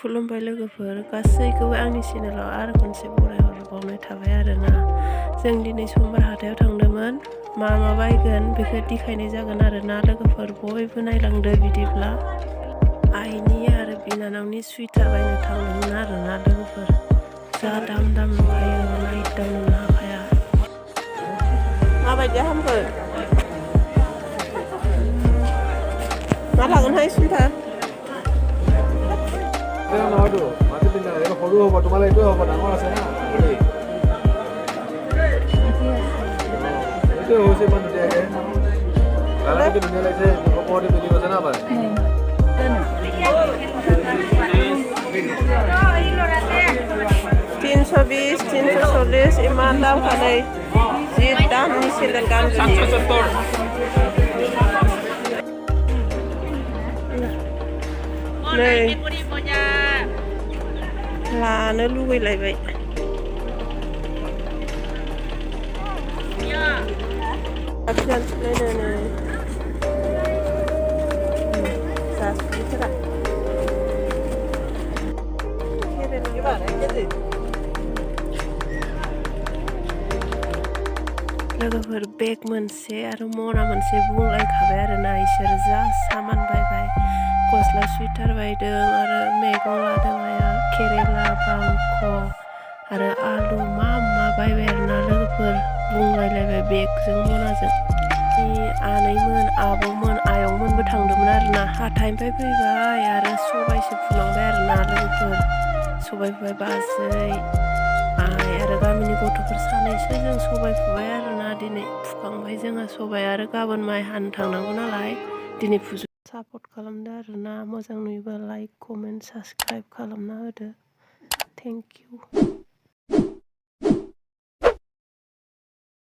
खुलुमबाय लोगोफोर गासैखौबो आंनि चेनेलाव आरो खनसे बरायहरबावनाय थाबाय आरोना। जों दिनै समबार हाथायाव थांदोंमोन। मा बायगोन बेखौ देखायनाय जागोन आरोना लोगोफोर, बयबो नायलांदो बिदिब्ला। आइनि आरो बिनानावनि सुइटार बायनो थांदोंमोन आरोना लोगोफोर। जा दाम नुखायो नायदावनोनो हाखाया। माबायदि हामखो? मा लागोनहाय सुइटार? নহয়তো মাটি পিন্ধা এইটো সৰু হ'ব, তোমালে এইটোৱে হ'ব, ডাঙৰ আছে না এইটোৱে হৈছে ইমান ধুনীয়াকৈ কালাৰটো ধুনীয়া লাগিছে। ওপৰতে পিন্ধি গৈছে না পাই 320, 340 ইমান দাম খালে যি দামनि सेन्देल गानजोबो। नै लानो लुगैलायबाय। जानसुलायनो जासुलिफोरा लोगोफोर बेग मोनसे आरो मना मोनसे बुंलायखाबाय आरोना इसोर जा सामान बायबाय। गस्ला सुइटार बायदों आरो मैगं लादों आइया केरेला बांख आरो आलु मा बायबाय आरोना लोगोफोर बुंलायलायबाय बेगजों मनाजों। आनैमोन आबौमोन आयंमोनबो थांदोंमोन आरोना। हाथाइनिफ्राय फैबाय आरो सबायसो फुलांबाय आरोना लोगोफोर। सबाय फुबाय बाजै आइ आरो गामिनि गथ'फोर सानैसो जों सबाय फुबाय आरोना। दिनै फुखांबाय जोंहा सबाय आरो गाबोन माइ हानो थांनांगौ नालाय दिनै फुजोब। सापर्ट खालामदो आरोना, मोजां नुयोबा लाइक कमेन्ट साबस्क्राइब खालामना होदो। Thank you.